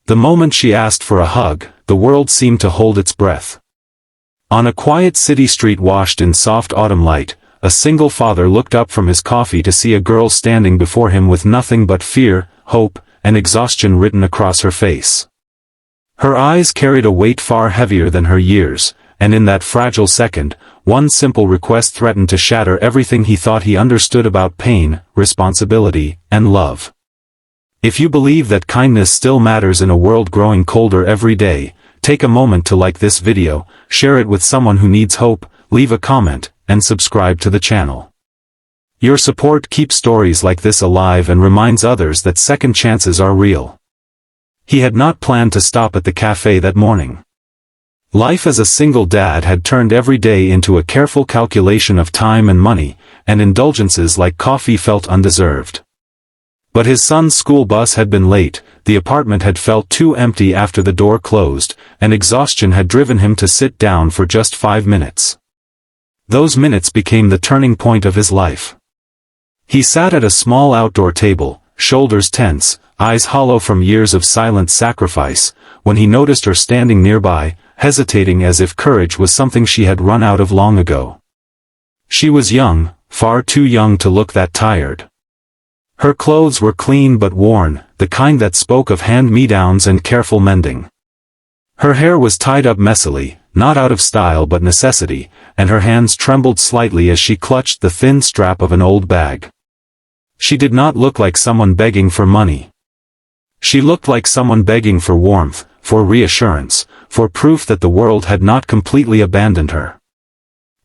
The moment she asked for a hug, the world seemed to hold its breath. On a quiet city street washed in soft autumn light, a single father looked up from his coffee to see a girl standing before him with nothing but fear, hope, and exhaustion written across her face. Her eyes carried a weight far heavier than her years, and in that fragile second, one simple request threatened to shatter everything he thought he understood about pain, responsibility, and love. If you believe that kindness still matters in a world growing colder every day, take a moment to like this video, share it with someone who needs hope, leave a comment, and subscribe to the channel. Your support keeps stories like this alive and reminds others that second chances are real. He had not planned to stop at the cafe that morning. Life as a single dad had turned every day into a careful calculation of time and money, and indulgences like coffee felt undeserved. But his son's school bus had been late, the apartment had felt too empty after the door closed, and exhaustion had driven him to sit down for just 5 minutes. Those minutes became the turning point of his life. He sat at a small outdoor table, shoulders tense, eyes hollow from years of silent sacrifice, when he noticed her standing nearby, hesitating as if courage was something she had run out of long ago. She was young, far too young to look that tired. Her clothes were clean but worn, the kind that spoke of hand-me-downs and careful mending. Her hair was tied up messily, not out of style but necessity, and her hands trembled slightly as she clutched the thin strap of an old bag. She did not look like someone begging for money. She looked like someone begging for warmth, for reassurance, for proof that the world had not completely abandoned her.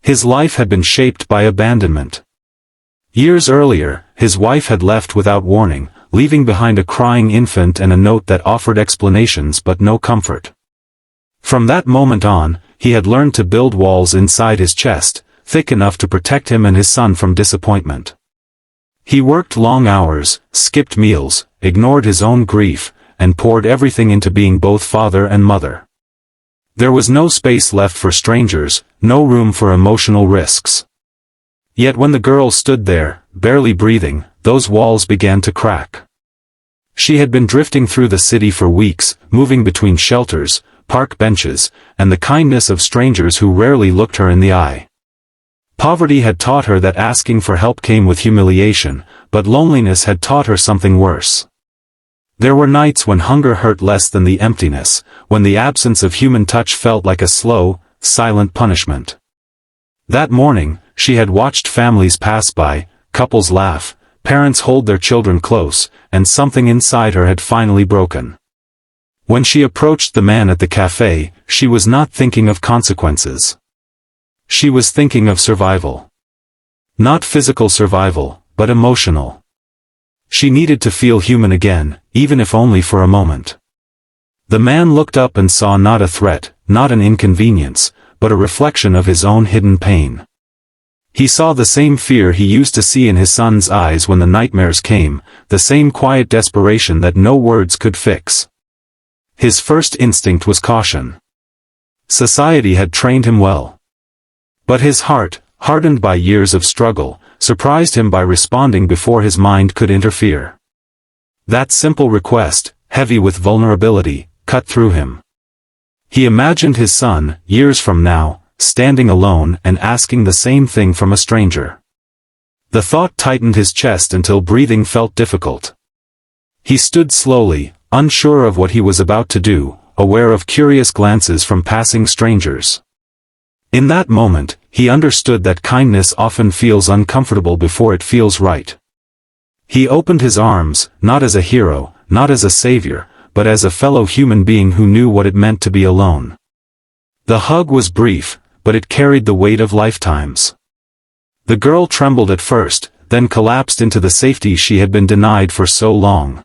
His life had been shaped by abandonment. Years earlier, his wife had left without warning, leaving behind a crying infant and a note that offered explanations but no comfort. From that moment on, he had learned to build walls inside his chest, thick enough to protect him and his son from disappointment. He worked long hours, skipped meals, ignored his own grief, and poured everything into being both father and mother. There was no space left for strangers, no room for emotional risks. Yet when the girl stood there, barely breathing, those walls began to crack. She had been drifting through the city for weeks, moving between shelters, park benches, and the kindness of strangers who rarely looked her in the eye. Poverty had taught her that asking for help came with humiliation, but loneliness had taught her something worse. There were nights when hunger hurt less than the emptiness, when the absence of human touch felt like a slow, silent punishment. That morning, she had watched families pass by, couples laugh, parents hold their children close, and something inside her had finally broken. When she approached the man at the cafe, she was not thinking of consequences. She was thinking of survival. Not physical survival, but emotional. She needed to feel human again, even if only for a moment. The man looked up and saw not a threat, not an inconvenience, but a reflection of his own hidden pain. He saw the same fear he used to see in his son's eyes when the nightmares came, the same quiet desperation that no words could fix. His first instinct was caution. Society had trained him well. But his heart, hardened by years of struggle, surprised him by responding before his mind could interfere. That simple request, heavy with vulnerability, cut through him. He imagined his son, years from now, standing alone and asking the same thing from a stranger. The thought tightened his chest until breathing felt difficult. He stood slowly, unsure of what he was about to do, aware of curious glances from passing strangers. In that moment, he understood that kindness often feels uncomfortable before it feels right. He opened his arms, not as a hero, not as a savior, but as a fellow human being who knew what it meant to be alone. The hug was brief, but it carried the weight of lifetimes. The girl trembled at first, then collapsed into the safety she had been denied for so long.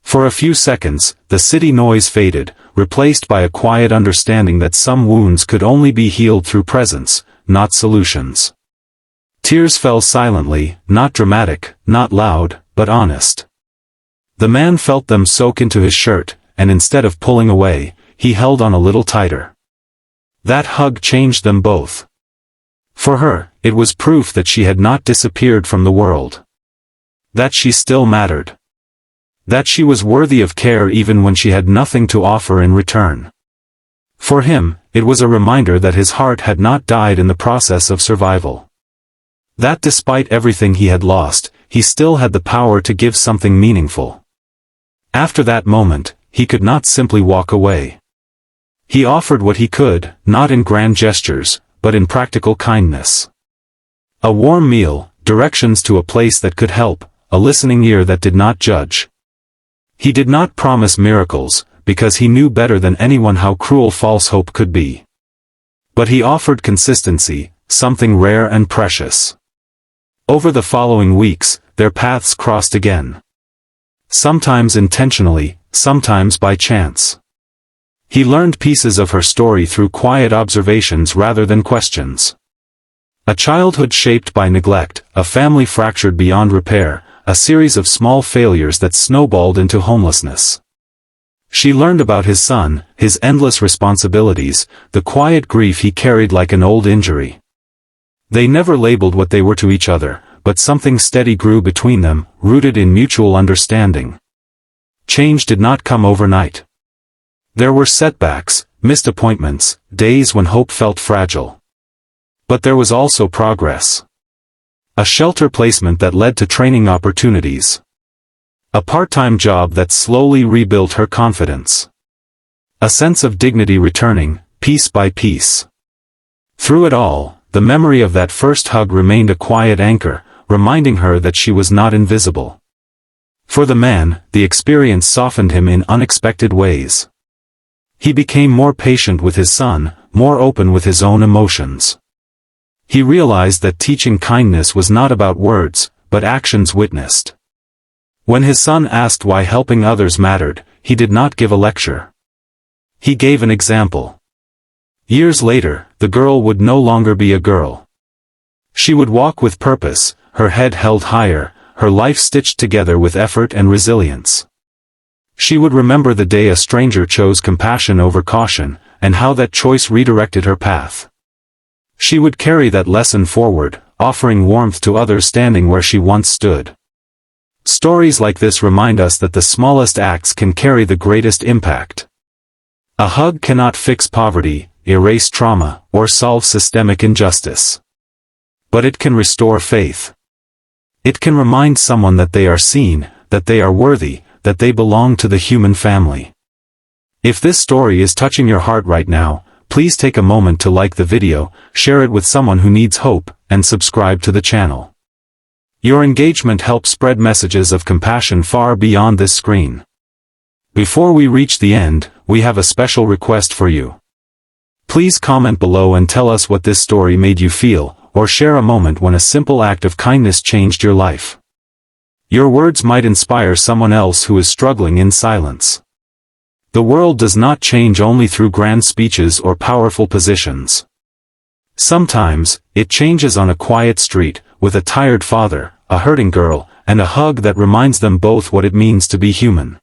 For a few seconds, the city noise faded, replaced by a quiet understanding that some wounds could only be healed through presence, not solutions. Tears fell silently, not dramatic, not loud, but honest. The man felt them soak into his shirt, and instead of pulling away, he held on a little tighter. That hug changed them both. For her, it was proof that she had not disappeared from the world. That she still mattered. That she was worthy of care even when she had nothing to offer in return. For him, it was a reminder that his heart had not died in the process of survival. That despite everything he had lost, he still had the power to give something meaningful. After that moment, he could not simply walk away. He offered what he could, not in grand gestures, but in practical kindness. A warm meal, directions to a place that could help, a listening ear that did not judge. He did not promise miracles, because he knew better than anyone how cruel false hope could be. But he offered consistency, something rare and precious. Over the following weeks, their paths crossed again. Sometimes intentionally, sometimes by chance. He learned pieces of her story through quiet observations rather than questions. A childhood shaped by neglect, a family fractured beyond repair, a series of small failures that snowballed into homelessness. She learned about his son, his endless responsibilities, the quiet grief he carried like an old injury. They never labeled what they were to each other, but something steady grew between them, rooted in mutual understanding. Change did not come overnight. There were setbacks, missed appointments, days when hope felt fragile. But there was also progress. A shelter placement that led to training opportunities. A part-time job that slowly rebuilt her confidence. A sense of dignity returning, piece by piece. Through it all, the memory of that first hug remained a quiet anchor, reminding her that she was not invisible. For the man, the experience softened him in unexpected ways. He became more patient with his son, more open with his own emotions. He realized that teaching kindness was not about words, but actions witnessed. When his son asked why helping others mattered, he did not give a lecture. He gave an example. Years later, the girl would no longer be a girl. She would walk with purpose, her head held higher, her life stitched together with effort and resilience. She would remember the day a stranger chose compassion over caution, and how that choice redirected her path. She would carry that lesson forward, offering warmth to others standing where she once stood. Stories like this remind us that the smallest acts can carry the greatest impact. A hug cannot fix poverty, erase trauma, or solve systemic injustice. But it can restore faith. It can remind someone that they are seen, that they are worthy, that they belong to the human family. If this story is touching your heart right now, please take a moment to like the video, share it with someone who needs hope, and subscribe to the channel. Your engagement helps spread messages of compassion far beyond this screen. Before we reach the end, we have a special request for you. Please comment below and tell us what this story made you feel, or share a moment when a simple act of kindness changed your life. Your words might inspire someone else who is struggling in silence. The world does not change only through grand speeches or powerful positions. Sometimes, it changes on a quiet street, with a tired father, a hurting girl, and a hug that reminds them both what it means to be human.